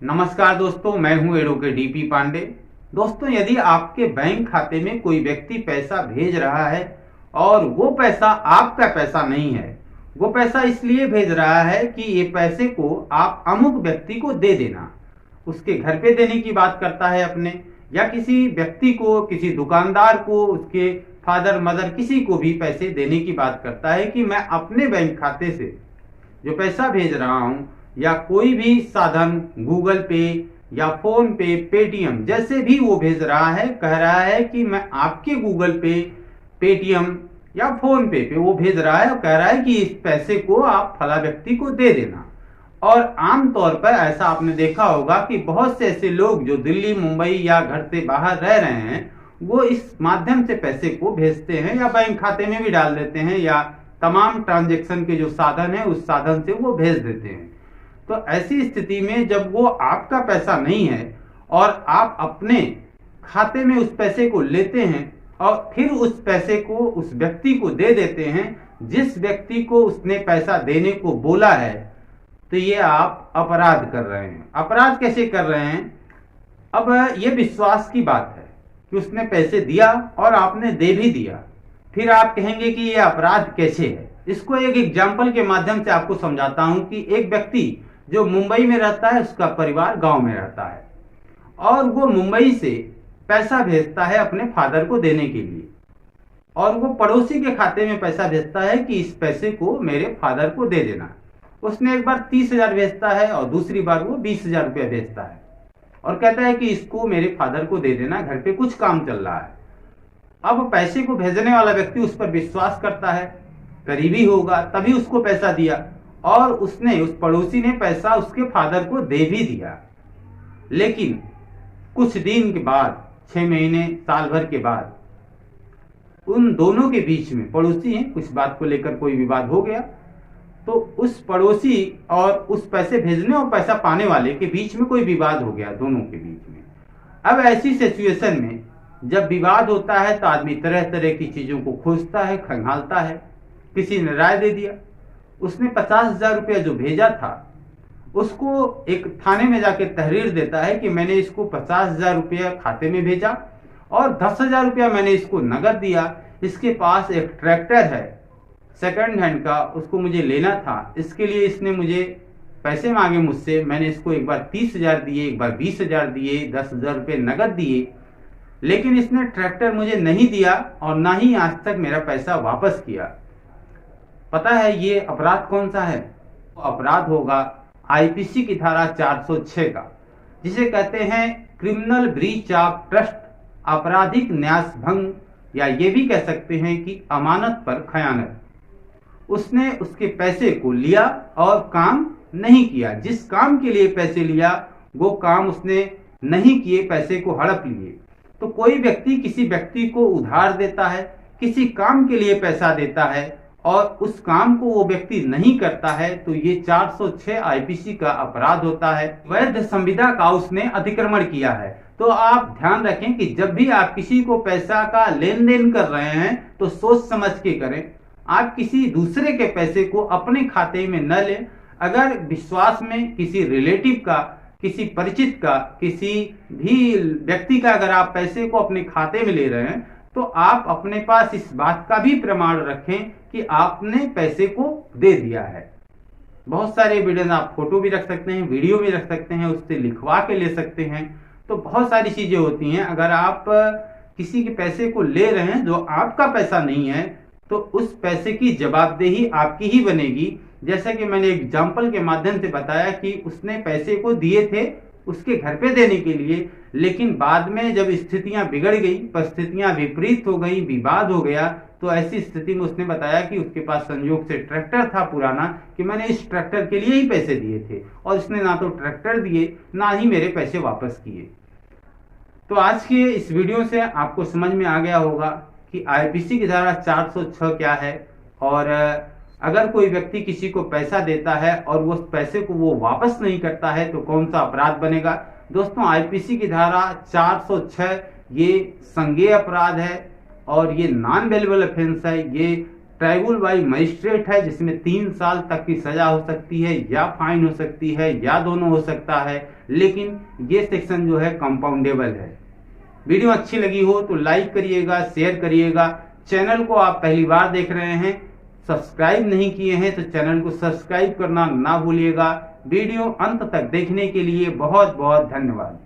नमस्कार दोस्तों, मैं हूं एडवोकेट डीपी पांडे। दोस्तों, यदि आपके बैंक खाते में कोई व्यक्ति पैसा भेज रहा है और वो पैसा आपका पैसा नहीं है, वो पैसा इसलिए भेज रहा है कि ये पैसे को आप अमुक व्यक्ति को दे देना, उसके घर पे देने की बात करता है अपने, या किसी व्यक्ति को, किसी दुकानदार को, उसके फादर मदर किसी को भी पैसे देने की बात करता है कि मैं अपने बैंक खाते से जो पैसा भेज रहा हूं या कोई भी साधन गूगल पे या फोन पे, पेटीएम जैसे भी वो भेज रहा है, कह रहा है कि मैं आपके गूगल पे, पेटीएम या फोन पे वो भेज रहा है और कह रहा है कि इस पैसे को आप फला व्यक्ति को दे देना। और आमतौर पर ऐसा आपने देखा होगा कि बहुत से ऐसे लोग जो दिल्ली, मुंबई या घर से बाहर रह रहे हैं, वो इस माध्यम से पैसे को भेजते हैं या बैंक खाते में भी डाल देते हैं, या तमाम ट्रांजैक्शन के जो साधन है उस साधन से वो भेज देते हैं। तो ऐसी स्थिति में जब वो आपका पैसा नहीं है और आप अपने खाते में उस पैसे को लेते हैं और फिर उस पैसे को उस व्यक्ति को दे देते हैं जिस व्यक्ति को उसने पैसा देने को बोला है, तो ये आप अपराध कर रहे हैं। अपराध कैसे कर रहे हैं? अब ये विश्वास की बात है कि उसने पैसे दिया और आपने दे भी दिया, फिर आप कहेंगे कि ये अपराध कैसे है। इसको एक एग्जाम्पल के माध्यम से आपको समझाता हूं कि एक व्यक्ति जो मुंबई में रहता है, उसका परिवार गांव में रहता है और वो मुंबई से पैसा भेजता है अपने फादर को देने के लिए, और वो पड़ोसी के खाते में पैसा भेजता है कि इस पैसे को मेरे फादर को दे देना। उसने एक बार 30,000 भेजता है और दूसरी बार वो 20,000 रुपया भेजता है और कहता है कि इसको मेरे फादर को दे देना, घर पे कुछ काम चल रहा है। अब पैसे को भेजने वाला व्यक्ति उस पर विश्वास करता है, करीबी होगा तभी उसको पैसा दिया, और उसने, उस पड़ोसी ने पैसा उसके फादर को दे भी दिया। लेकिन कुछ दिन के बाद, 6 महीने, साल भर के बाद, उन दोनों के बीच में, पड़ोसी हैं, कुछ बात को लेकर कोई विवाद हो गया, तो उस पड़ोसी और उस पैसे भेजने और पैसा पाने वाले के बीच में कोई विवाद हो गया, दोनों के बीच में। अब ऐसी सिचुएशन में जब विवाद होता है तो आदमी तरह तरह की चीजों को खोजता है, खंगालता है। किसी ने राय दे दिया, उसने 50,000 रुपया जो भेजा था उसको एक थाने में जाके तहरीर देता है कि मैंने इसको 50,000 रुपया खाते में भेजा और 10,000 रुपया मैंने इसको नगद दिया। इसके पास एक ट्रैक्टर है सेकंड हैंड का, उसको मुझे लेना था, इसके लिए इसने मुझे पैसे मांगे मुझसे, मैंने इसको एक बार 30,000 दिए, एक बार 20,000 दिए, 10,000 रुपये नगद दिए, लेकिन इसने ट्रैक्टर मुझे नहीं दिया और ना ही आज तक मेरा पैसा वापस किया। पता है ये अपराध कौन सा है? अपराध होगा आईपीसी की धारा 406 का, जिसे कहते हैं क्रिमिनल ब्रीच ऑफ ट्रस्ट, आपराधिक न्यास भंग, या ये भी कह सकते हैं कि अमानत पर खयानत। उसने उसके पैसे को लिया और काम नहीं किया, जिस काम के लिए पैसे लिया वो काम उसने नहीं किए, पैसे को हड़प लिए। तो कोई व्यक्ति किसी व्यक्ति को उधार देता है, किसी काम के लिए पैसा देता है और उस काम को वो व्यक्ति नहीं करता है, तो ये 406 आईपीसी का अपराध होता है। वैध संविदा का उसने अतिक्रमण किया है। तो आप ध्यान रखें कि जब भी आप किसी को पैसा का लेन देन कर रहे हैं तो सोच समझ के करें। आप किसी दूसरे के पैसे को अपने खाते में न लें। अगर विश्वास में किसी रिलेटिव का, किसी परिचित का, किसी भी व्यक्ति का अगर आप पैसे को अपने खाते में ले रहे हैं तो आप अपने पास इस बात का भी प्रमाण रखें कि आपने पैसे को दे दिया है। बहुत सारे एविडेंस, आप फोटो भी रख सकते हैं, वीडियो भी रख सकते हैं, उससे लिखवा के ले सकते हैं। तो बहुत सारी चीजें होती हैं। अगर आप किसी के पैसे को ले रहे हैं जो आपका पैसा नहीं है तो उस पैसे की जवाबदेही आपकी ही बनेगी। जैसा कि मैंने एग्जाम्पल के माध्यम से बताया कि उसने पैसे को दिए थे उसके घर पे देने के लिए, लेकिन बाद में जब स्थितियां बिगड़ गई, परिस्थितियां विपरीत हो गई, विवाद हो गया, तो ऐसी स्थिति में उसने बताया कि उसके पास संयोग से ट्रैक्टर था पुराना, कि मैंने इस ट्रैक्टर के लिए ही पैसे दिए थे, और उसने ना तो ट्रैक्टर दिए ना ही मेरे पैसे वापस किए। तो आज के इस वीडियो से आपको समझ में आ गया होगा कि आईपीसी की धारा 406 क्या है, और अगर कोई व्यक्ति किसी को पैसा देता है और वो पैसे को वो वापस नहीं करता है तो कौन सा अपराध बनेगा। दोस्तों, आईपीसी की धारा 406 ये संज्ञेय अपराध है और ये नॉन वेलेबल ऑफेंस है। ये ट्राइब्यूनल बाई मजिस्ट्रेट है, जिसमें 3 साल तक की सजा हो सकती है या फाइन हो सकती है या दोनों हो सकता है, लेकिन ये सेक्शन जो है कंपाउंडेबल है। वीडियो अच्छी लगी हो तो लाइक करिएगा, शेयर करिएगा। चैनल को आप पहली बार देख रहे हैं, सब्सक्राइब नहीं किए हैं तो चैनल को सब्सक्राइब करना ना भूलिएगा। वीडियो अंत तक देखने के लिए बहुत बहुत धन्यवाद।